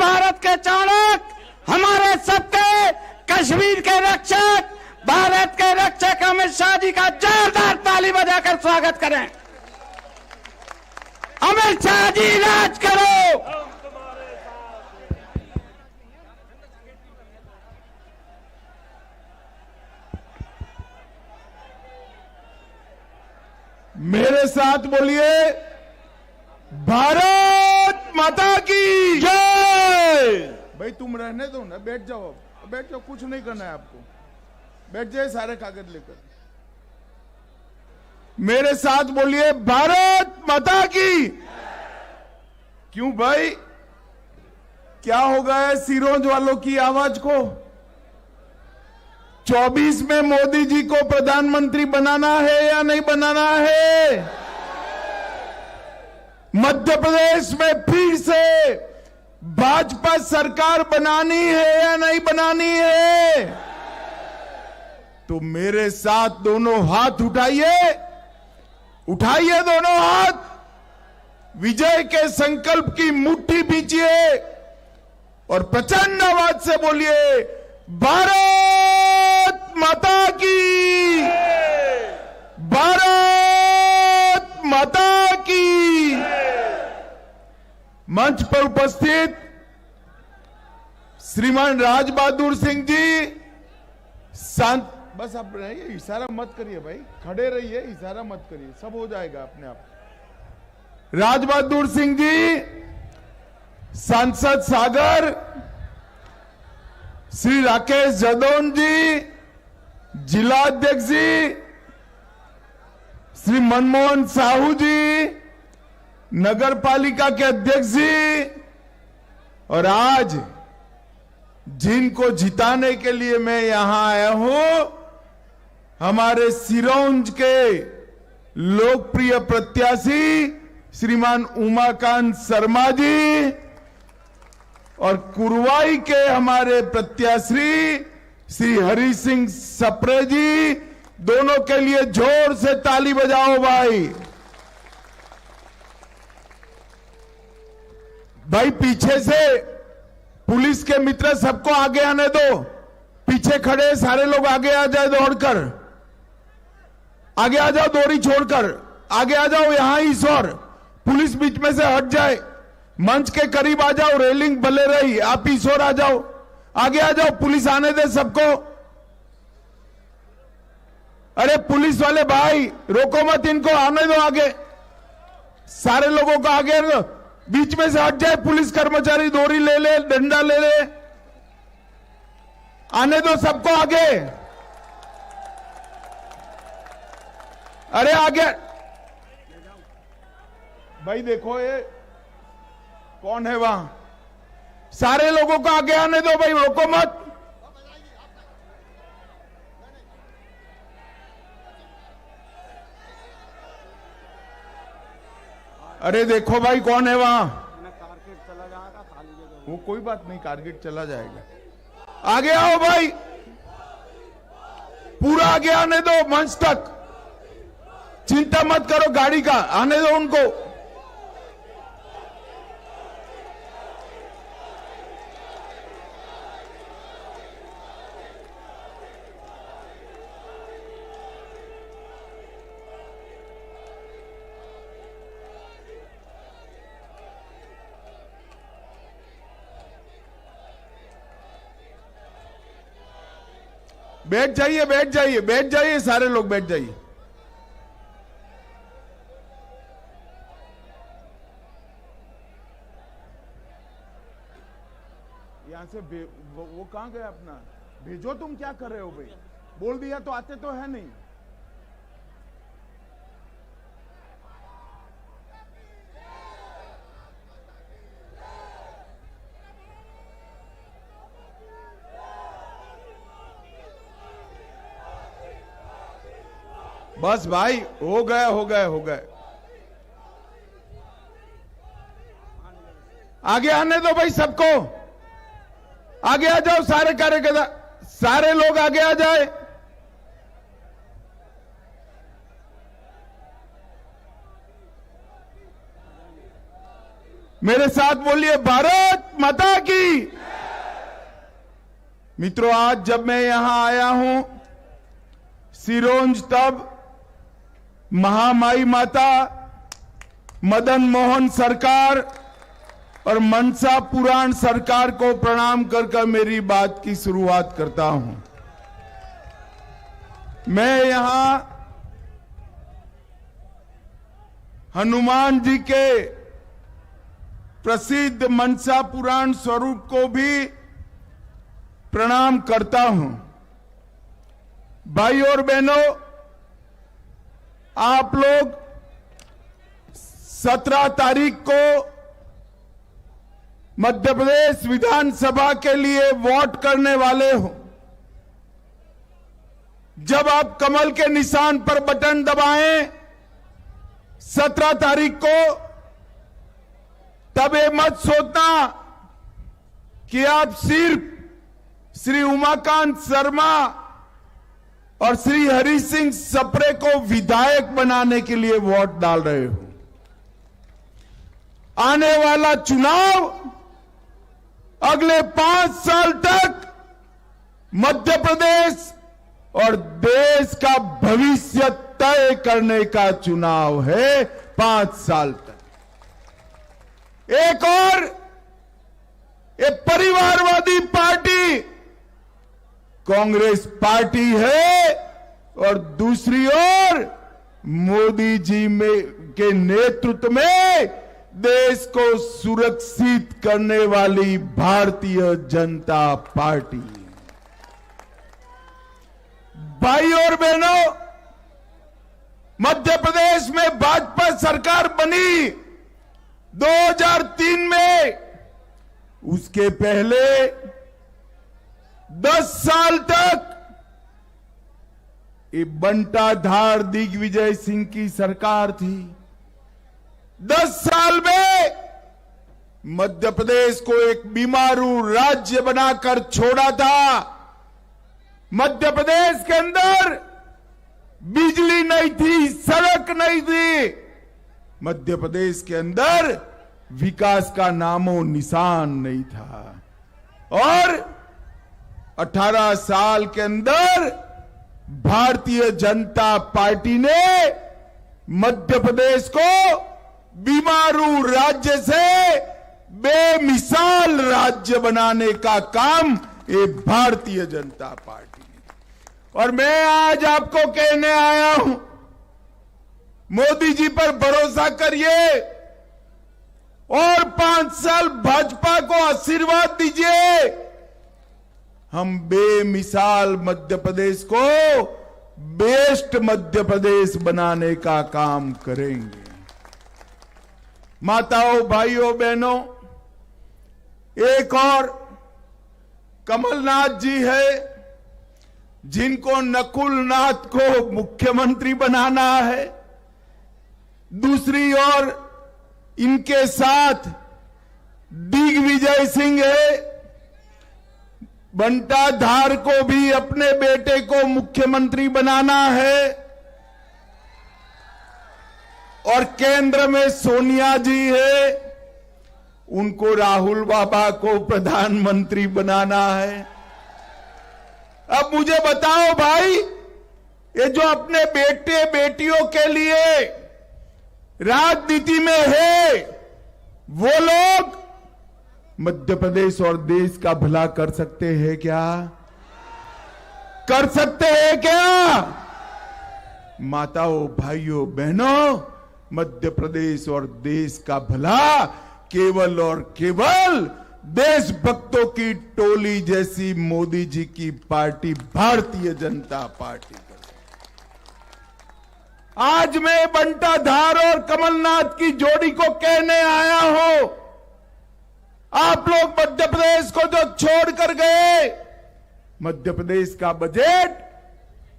भारत के चाणक, हमारे सबके कश्मीर के रक्षक, भारत के रक्षक अमित शाह जी का जोरदार ताली बजाकर स्वागत करें। अमित शाह जी राज करो। मेरे साथ बोलिए, भारत माता की जय। भाई तुम रहने दो ना, बैठ जाओ, बैठ जाओ, कुछ नहीं करना है आपको, बैठ जाए सारे कागज लेकर। मेरे साथ बोलिए, भारत माता की। क्यों भाई, क्या हो गया है सिरोंज वालों की आवाज को? 24 में मोदी जी को प्रधानमंत्री बनाना है या नहीं बनाना है? मध्य प्रदेश में फिर से भाजपा सरकार बनानी है या नहीं बनानी है? तो मेरे साथ दोनों हाथ उठाइए, उठाइए दोनों हाथ, विजय के संकल्प की मुट्ठी भींचिए और प्रचंड आवाज से बोलिए, भारत माता की, भारत माता की। मंच पर उपस्थित श्रीमान राज बहादुर सिंह जी, शांत, बस आप रहिए, इशारा मत करिए भाई, खड़े रहिए, इशारा मत करिए, सब हो जाएगा अपने आप। राज बहादुर सिंह जी, सांसद सागर, श्री राकेश जदौन जी, जिला अध्यक्ष जी, श्री मनमोहन साहू जी, नगर पालिका के अध्यक्ष जी, और आज जिनको जिताने के लिए मैं यहां आया हूं, हमारे सिरोंज के लोकप्रिय प्रत्याशी श्रीमान उमाकांत शर्मा जी और कुरवाई के हमारे प्रत्याशी श्री हरि सिंह सप्रे जी, दोनों के लिए जोर से ताली बजाओ भाई। भाई पीछे से पुलिस के मित्र सबको आगे आने दो, पीछे खड़े सारे लोग आगे आ जाए दौड़कर, आगे आ जाओ, दोरी छोड़कर आगे आ जाओ, यहां इस ओर, पुलिस बीच में से हट जाए, मंच के करीब आ जाओ, रेलिंग बले रही, आप इस ओर आ जाओ, आगे आ जाओ, पुलिस आने दे सबको। अरे पुलिस वाले भाई रोको मत, इनको आने दो आगे, सारे लोगों को आगे दो, बीच में से हट जाए पुलिस कर्मचारी, दोरी ले ले, डंडा ले ले, आने दो सबको आगे। अरे आगे भाई, देखो ये कौन है वहां, सारे लोगों को आगे आने दो भाई, रोको मत। अरे देखो भाई कौन है वहां, वो कोई बात नहीं, कारगिल चला जाएगा। आगे आओ भाई, पूरा आगे आने दो मंच तक, चिंता मत करो गाड़ी का, आने दो उनको। बैठ जाइए, बैठ जाइए, बैठ जाइए, सारे लोग बैठ जाइए। यहां से वो कहां गया अपना, भेजो, तुम क्या कर रहे हो भाई, बोल दिया तो आते तो है नहीं। बस भाई, हो गए, हो गए, हो गए, आगे आने दो भाई सबको, आगे आ जाओ, सारे कार्यकर्ता, सारे लोग आगे आ जाए। मेरे साथ बोलिए भारत माता की। मित्रों, आज जब मैं यहां आया हूं, सिरोंज तब महामाई माता, मदन मोहन सरकार और मनसा पुराण सरकार को प्रणाम कर मेरी बात की शुरुआत करता हूं। मैं यहां हनुमान जी के प्रसिद्ध मनसा पुराण स्वरूप को भी प्रणाम करता हूं। भाई और बहनों, आप लोग 17 तारीख को मध्य प्रदेश विधानसभा के लिए वोट करने वाले हो। जब आप कमल के निशान पर बटन दबाएं 17 तारीख को, तब ये मत सोचना कि आप सिर्फ श्री उमाकांत शर्मा और श्री हरि सिंह सप्रे को विधायक बनाने के लिए वोट डाल रहे हो। आने वाला चुनाव अगले 5 साल तक मध्य प्रदेश और देश का भविष्य तय करने का चुनाव है। 5 साल तक एक और एक परिवारवादी पार्टी कांग्रेस पार्टी है और दूसरी ओर मोदी जी के नेतृत्व में देश को सुरक्षित करने वाली भारतीय जनता पार्टी। भाई और बहनों, मध्य प्रदेश में भाजपा सरकार बनी 2003 में। उसके पहले 10 साल तक ये बंटाधार दिग्विजय सिंह की सरकार थी। 10 साल में मध्य प्रदेश को एक बीमारू राज्य बनाकर छोड़ा था। मध्य प्रदेश के अंदर बिजली नहीं थी, सड़क नहीं थी। मध्य प्रदेश के अंदर विकास का नामो निशान नहीं था। और 18 साल के अंदर भारतीय जनता पार्टी ने मध्य प्रदेश को बीमारू राज्य से बेमिसाल राज्य बनाने का काम ये भारतीय जनता पार्टी ने। और मैं आज आपको कहने आया हूं, मोदी जी पर भरोसा करिए और 5 साल भाजपा को आशीर्वाद दीजिए। हम बेमिसाल मध्य प्रदेश को बेस्ट मध्य प्रदेश बनाने का काम करेंगे। माताओं, भाइयों, बहनों, एक और कमलनाथ जी है जिनको नकुलनाथ को मुख्यमंत्री बनाना है। दूसरी ओर इनके साथ दिग्विजय सिंह है। बंटाधार को भी अपने बेटे को मुख्यमंत्री बनाना है। और केंद्र में सोनिया जी है, उनको राहुल बाबा को प्रधानमंत्री बनाना है। अब मुझे बताओ भाई, ये जो अपने बेटे बेटियों के लिए राजनीति में है, वो लोग मध्य प्रदेश और देश का भला कर सकते हैं क्या? कर सकते हैं क्या? माताओं, भाइयों, बहनों, मध्य प्रदेश और देश का भला केवल और केवल देशभक्तों की टोली जैसी मोदी जी की पार्टी भारतीय जनता पार्टी कर सकती। आज मैं बंटाधार और कमलनाथ की जोड़ी को कहने आया हूं, आप लोग मध्य प्रदेश को जो छोड़कर गए, मध्य प्रदेश का बजट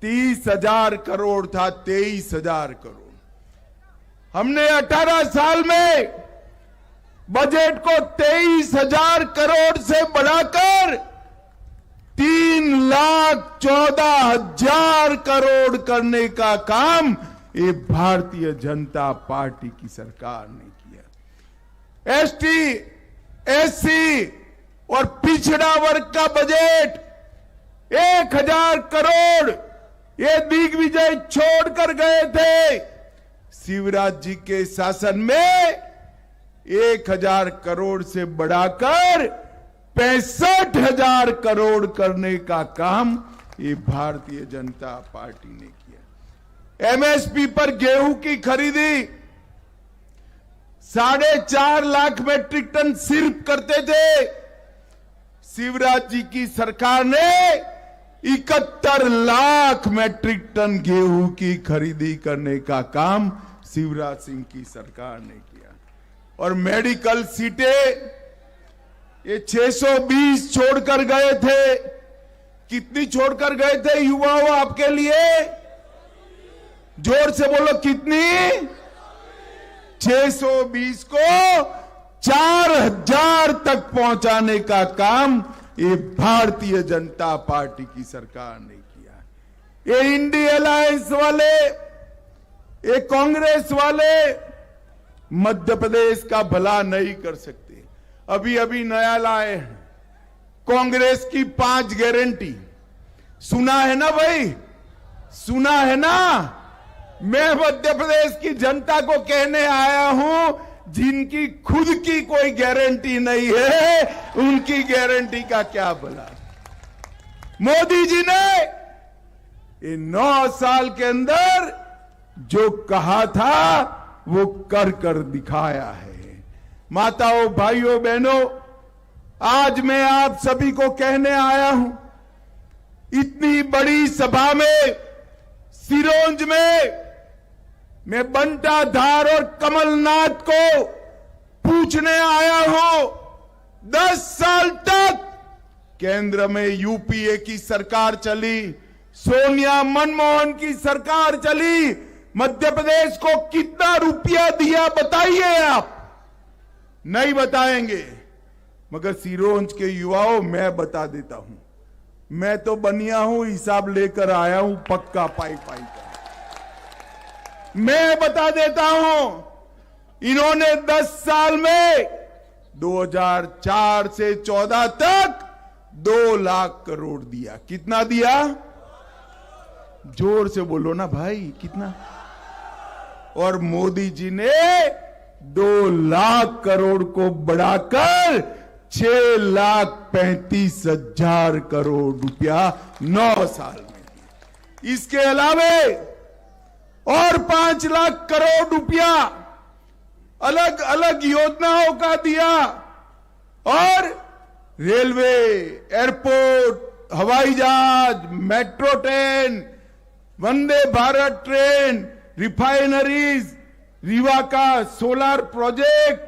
30,000 करोड़ था, 23,000 करोड़। हमने 18 साल में बजट को 23,000 करोड़ से बढ़ाकर 3,14,000 करोड़ करने का काम ये भारतीय जनता पार्टी की सरकार ने किया। एसटी, एससी और पिछड़ा वर्ग का बजट 1000 करोड़ ये दिग्विजय छोड़कर गए थे। शिवराज जी के शासन में 1000 करोड़ से बढ़ाकर 65,000 करोड़ करने का काम ये भारतीय जनता पार्टी ने किया। एमएसपी पर गेहूं की खरीदी 4.5 लाख मेट्रिक टन सिर्फ करते थे। शिवराज जी की सरकार ने 71 लाख मेट्रिक टन गेहूं की खरीदी करने का काम शिवराज सिंह की सरकार ने किया। और मेडिकल सीटें ये 620 छोड़कर गए थे। कितनी छोड़कर गए थे युवाओं आपके लिए? जोर से बोलो कितनी? 620 को 4000 तक पहुंचाने का काम ये भारतीय जनता पार्टी की सरकार ने किया। ये इंडी अलायंस वाले, ये कांग्रेस वाले मध्य प्रदेश का भला नहीं कर सकते। अभी अभी नया लाए हैं कांग्रेस की 5 गारंटी। सुना है ना भाई, सुना है ना? मैं मध्य प्रदेश की जनता को कहने आया हूं, जिनकी खुद की कोई गारंटी नहीं है उनकी गारंटी का क्या भला। मोदी जी ने ये 9 साल के अंदर जो कहा था वो कर कर दिखाया है। माताओं, भाइयों, बहनों, आज मैं आप सभी को कहने आया हूं, इतनी बड़ी सभा में सिरोंज में मैं बंटा धार और कमलनाथ को पूछने आया हूं, 10 साल तक केंद्र में यूपीए की सरकार चली, सोनिया मनमोहन की सरकार चली, मध्य प्रदेश को कितना रुपया दिया बताइए आप? नहीं बताएंगे। मगर सिरोंज के युवाओं, मैं बता देता हूं, मैं तो बनिया हूं, हिसाब लेकर आया हूं पक्का पाई पाई का। मैं बता देता हूं, इन्होंने 10 साल में 2004 से 14 तक 2 लाख करोड़ दिया। कितना दिया? जोर से बोलो ना भाई, कितना? और मोदी जी ने 2 लाख करोड़ को बढ़ाकर 6,35,000 करोड़ रुपया 9 साल में दिया। इसके अलावे और 5 लाख करोड़ रुपया अलग अलग योजनाओं का दिया। और रेलवे, एयरपोर्ट, हवाई जहाज, metro train, Vande Bharat train, refineries, Rewa का सोलर प्रोजेक्ट,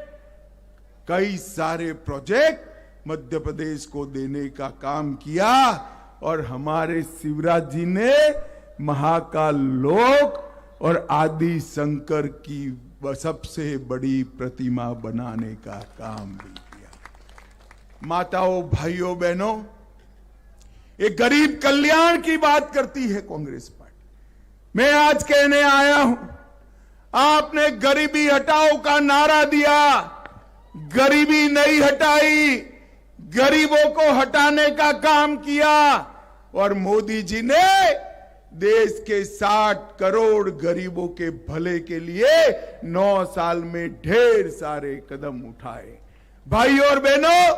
कई सारे प्रोजेक्ट मध्य प्रदेश को देने का काम किया। और हमारे शिवराज जी ने महाकाल लोक और आदि शंकर की सबसे बड़ी प्रतिमा बनाने का काम भी किया। माताओं, भाइयों, बहनों, ये गरीब कल्याण की बात करती है कांग्रेस पार्टी। मैं आज कहने आया हूं, आपने गरीबी हटाओ का नारा दिया, गरीबी नहीं हटाई, गरीबों को हटाने का काम किया। और मोदी जी ने देश के 60 करोड़ गरीबों के भले के लिए 9 साल में ढेर सारे कदम उठाए। भाइयों और बहनों,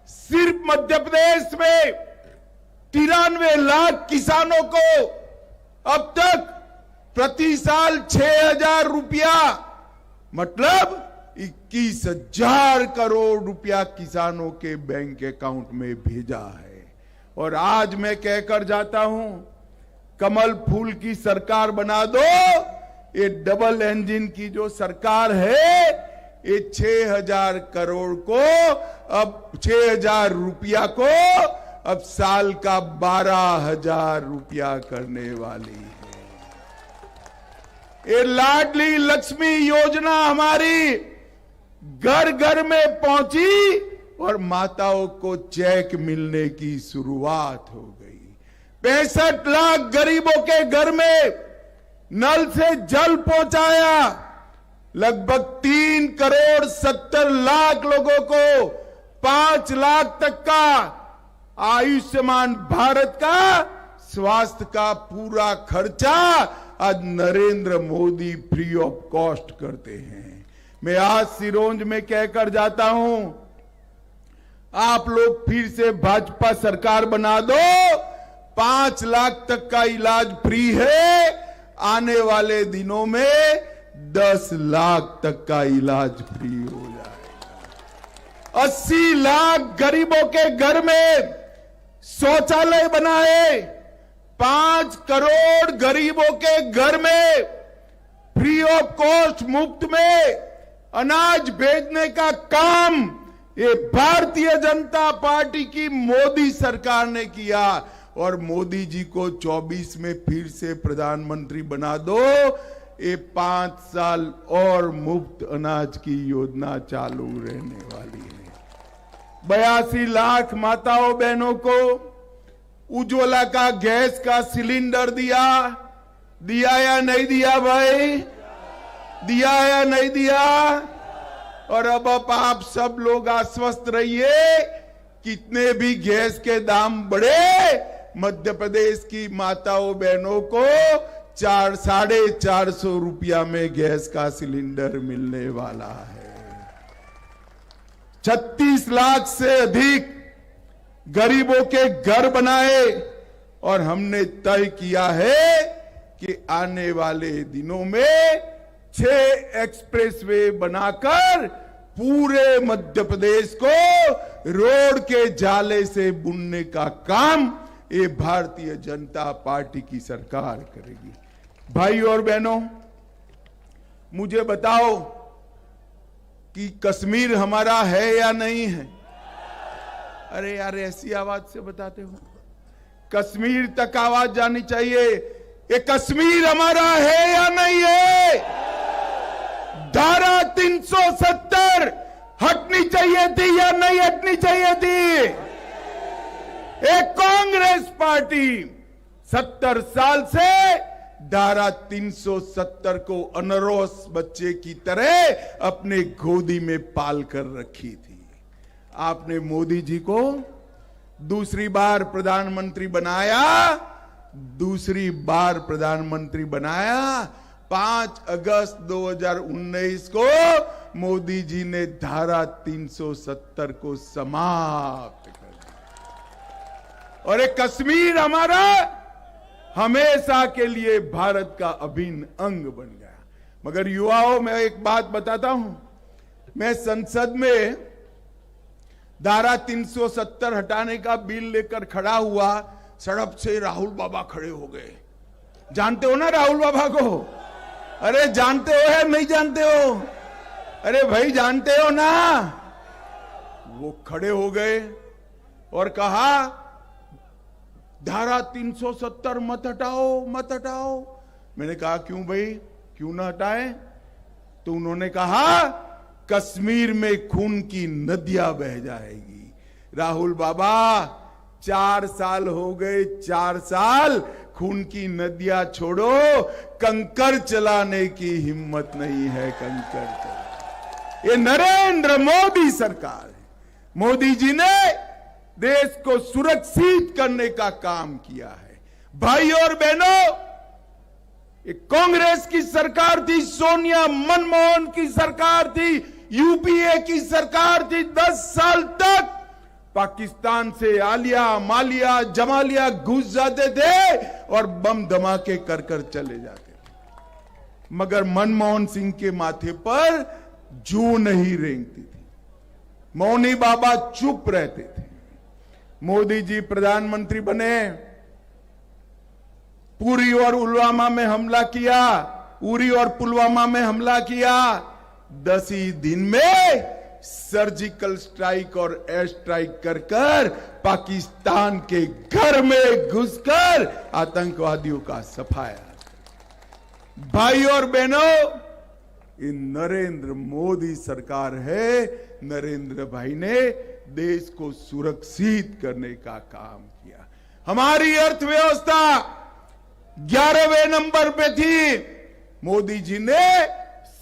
सिर्फ मध्य प्रदेश में 93 लाख किसानों को अब तक प्रति साल 6,000 रुपया, मतलब 21,000 करोड़ रुपया किसानों के बैंक अकाउंट में भेजा है। और आज मैं कहकर जाता हूं, कमल फूल की सरकार बना दो। ये डबल इंजन की जो सरकार है, ये 6,000 करोड़ को, अब 6,000 रुपया को अब साल का 12,000 रुपया करने वाली है। ये लाडली लक्ष्मी योजना हमारी घर घर में पहुंची और माताओं को चेक मिलने की शुरुआत हो गई। 65 लाख गरीबों के घर में नल से जल पहुंचाया, लगभग 3,70,00,000 लोगों को 5 लाख तक का आयुष्मान भारत का स्वास्थ्य का पूरा खर्चा आज Narendra Modi free of cost करते हैं। मैं आज सिरोंज में कहकर जाता हूं, आप लोग फिर से भाजपा सरकार बना दो, 5 लाख तक का इलाज फ्री है, आने वाले दिनों में 10 लाख तक का इलाज फ्री हो जाएगा। 80 लाख गरीबों के घर में शौचालय बनाए, 5 करोड़ गरीबों के घर में फ्री ऑफ कॉस्ट मुफ्त में अनाज भेजने का काम ये भारतीय जनता पार्टी की मोदी सरकार ने किया। और मोदी जी को 24 में फिर से प्रधानमंत्री बना दो, ये 5 साल और मुफ्त अनाज की योजना चालू रहने वाली है। 82 लाख माताओं बहनों को उज्ज्वला का गैस का सिलेंडर दिया या नहीं दिया भाई? दिया या नहीं दिया? और अब आप सब लोग आश्वस्त रहिए, कितने भी गैस के दाम बढ़े, मध्य प्रदेश की माताओं बहनों को 450 रुपया में गैस का सिलेंडर मिलने वाला है। 36 लाख से अधिक गरीबों के घर बनाए और हमने तय किया है कि आने वाले दिनों में 6 एक्सप्रेसवे बनाकर पूरे मध्य प्रदेश को रोड के जाले से बुनने का काम ये भारतीय जनता पार्टी की सरकार करेगी। भाई और बहनों, मुझे बताओ कि कश्मीर हमारा है या नहीं है? अरे यार, ऐसी आवाज से बताते हो, कश्मीर तक आवाज जानी चाहिए। ये कश्मीर हमारा है या नहीं है? धारा 370 हटनी चाहिए थी या नहीं हटनी चाहिए थी? एक कांग्रेस पार्टी 70 साल से धारा 370 को अनरोस बच्चे की तरह अपने गोदी में पाल कर रखी थी। आपने मोदी जी को दूसरी बार प्रधानमंत्री बनाया, 5 अगस्त 2019 को मोदी जी ने धारा 370 को समाप्त कर दिया और एक कश्मीर हमारा हमेशा के लिए भारत का अभिन्न अंग बन गया। मगर युवाओं, मैं एक बात बताता हूं, मैं संसद में धारा 370 हटाने का बिल लेकर खड़ा हुआ, सड़क से राहुल बाबा खड़े हो गए। जानते हो ना राहुल बाबा को? अरे जानते हो या नहीं जानते हो? अरे भाई जानते हो ना? वो खड़े हो गए और कहा धारा 370 मत हटाओ, मत हटाओ। मैंने कहा क्यों भाई, क्यों ना हटाएं? तो उन्होंने कहा कश्मीर में खून की नदियां बह जाएगी। राहुल बाबा 4 साल हो गए, 4 साल खून की नदियां छोड़ो, कंकर चलाने की हिम्मत नहीं है। कंकर चला, ये नरेंद्र मोदी सरकार है। मोदी जी ने देश को सुरक्षित करने का काम किया है। भाई और बहनों, ये कांग्रेस की सरकार थी, सोनिया मनमोहन की सरकार थी, यूपीए की सरकार थी। 10 साल तक पाकिस्तान से आलिया, मालिया, जमालिया घुस जाते थे और बम धमाके कर कर चले जाते थे, मगर मनमोहन सिंह के माथे पर जू नहीं रेंगती थी। मौनी बाबा चुप रहते थे। मोदी जी प्रधानमंत्री बने, पुरी और पुलवामा में हमला किया, उरी और पुलवामा में हमला किया। 10 ही दिन में सर्जिकल स्ट्राइक और एयर स्ट्राइक कर कर पाकिस्तान के घर में घुसकर आतंकवादियों का सफाया। भाई और बहनों, ये नरेंद्र मोदी सरकार है। नरेंद्र भाई ने देश को सुरक्षित करने का काम किया। हमारी अर्थव्यवस्था 11वें नंबर पे थी, मोदी जी ने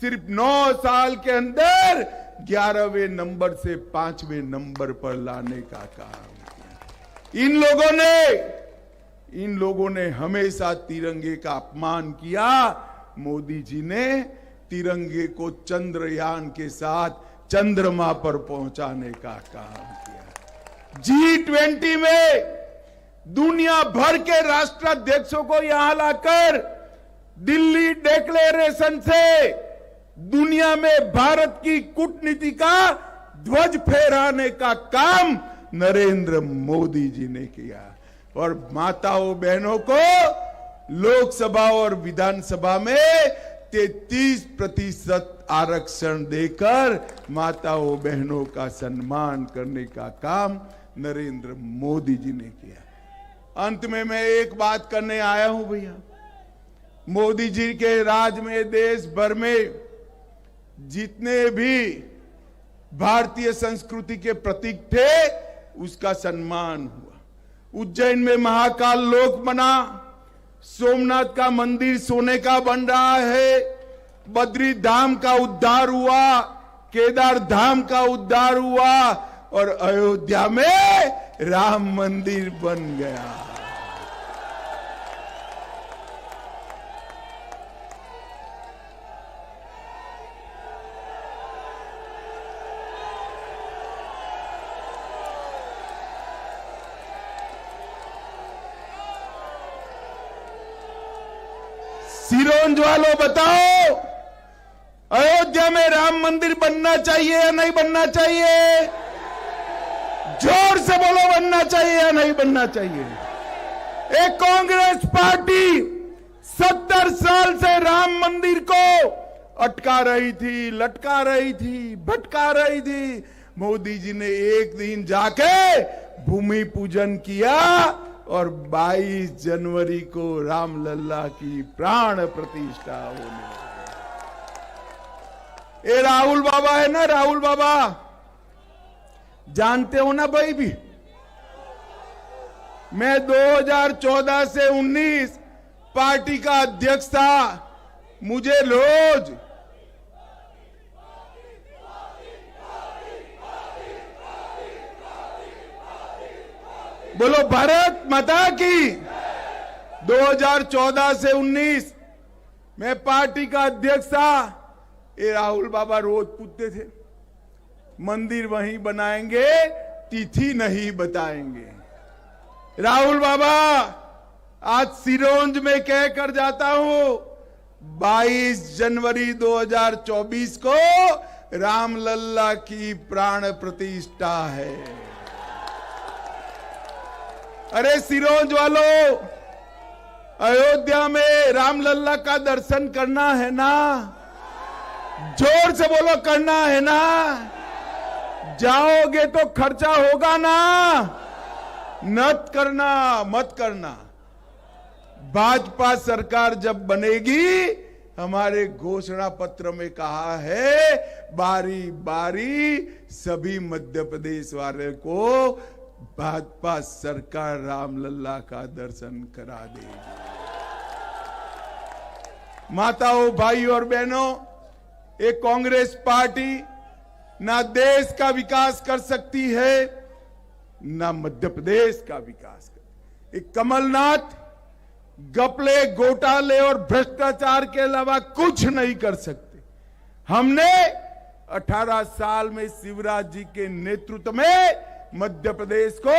सिर्फ 9 साल के अंदर 11वें नंबर से 5वें नंबर पर लाने का काम किया। इन लोगों ने हमेशा तिरंगे का अपमान किया। मोदी जी ने तिरंगे को चंद्रयान के साथ चंद्रमा पर पहुंचाने का काम किया। G20 में दुनिया भर के राष्ट्राध्यक्षों को यहां लाकर दिल्ली डिक्लेरेशन से दुनिया में भारत की कूटनीति का ध्वज फहराने का काम नरेंद्र मोदी जी ने किया। और माताओं बहनों को लोकसभा और विधानसभा में 33% आरक्षण देकर माताओं बहनों का सम्मान करने का काम नरेंद्र मोदी जी ने किया। अंत में मैं एक बात करने आया हूं भैया, मोदी जी के राज में देश भर में जितने भी भारतीय संस्कृति के प्रतीक थे उसका सम्मान हुआ। उज्जैन में महाकाल लोक बना, सोमनाथ का मंदिर सोने का बन रहा है, बद्री धाम का उद्धार हुआ, केदार धाम का उद्धार हुआ और अयोध्या में राम मंदिर बन गया। सिरोंज वालों बताओ, अयोध्या में राम मंदिर बनना चाहिए या नहीं बनना चाहिए? जोर से बोलो, बनना चाहिए या नहीं बनना चाहिए? एक कांग्रेस पार्टी 70 साल से राम मंदिर को अटका रही थी, लटका रही थी, भटका रही थी। मोदी जी ने एक दिन जाके भूमि पूजन किया और 22 जनवरी को रामलल्ला की प्राण प्रतिष्ठा होने लगी। ये राहुल बाबा है ना, राहुल बाबा जानते हो ना भाई भी, मैं 2014 से 19 पार्टी का अध्यक्ष था। मुझे रोज बोलो भारत माता की। 2014 से 19 मैं पार्टी का अध्यक्ष था। ये राहुल बाबा रोज पूछते थे, मंदिर वहीं बनाएंगे, तिथि नहीं बताएंगे। राहुल बाबा आज सिरोंज में कह कर जाता हूं, 22 जनवरी 2024 को रामलल्ला की प्राण प्रतिष्ठा है। अरे सिरोंज वालों, अयोध्या में रामलल्ला का दर्शन करना है ना? जोर से बोलो, करना है ना? जाओगे तो खर्चा होगा ना? मत करना। भाजपा सरकार जब बनेगी, हमारे घोषणा पत्र में कहा है, बारी बारी सभी मध्य प्रदेश वाले को भाजपा सरकार रामलल्ला का दर्शन करा देगी। माताओं, भाई और बहनों, एक कांग्रेस पार्टी ना देश का विकास कर सकती है, ना मध्य प्रदेश का विकास कर। एक कमलनाथ घपले, घोटाले और भ्रष्टाचार के अलावा कुछ नहीं कर सकते। हमने 18 साल में शिवराज जी के नेतृत्व में मध्य प्रदेश को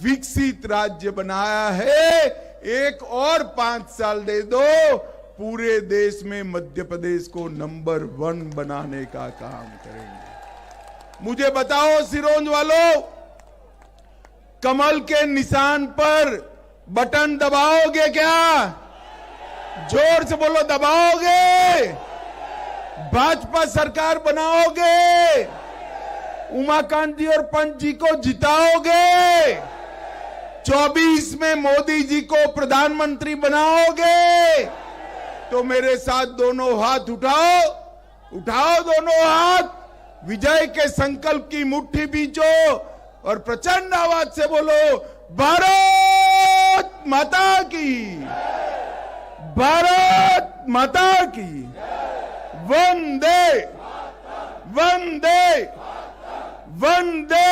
विकसित राज्य बनाया है। एक और 5 साल दे दो, पूरे देश में मध्य प्रदेश को नंबर 1 बनाने का काम करेंगे। मुझे बताओ सिरोंज वालों, कमल के निशान पर बटन दबाओगे क्या? जोर से बोलो, दबाओगे? भाजपा सरकार बनाओगे? उमाकांत जी और पंत जी को जिताओगे? 24 में मोदी जी को प्रधानमंत्री बनाओगे? तो मेरे साथ दोनों हाथ उठाओ दोनों हाथ, विजय के संकल्प की मुट्ठी बींचो और प्रचंड आवाज से बोलो, भारत माता की, भारत माता की। वंदे वंदे वंदे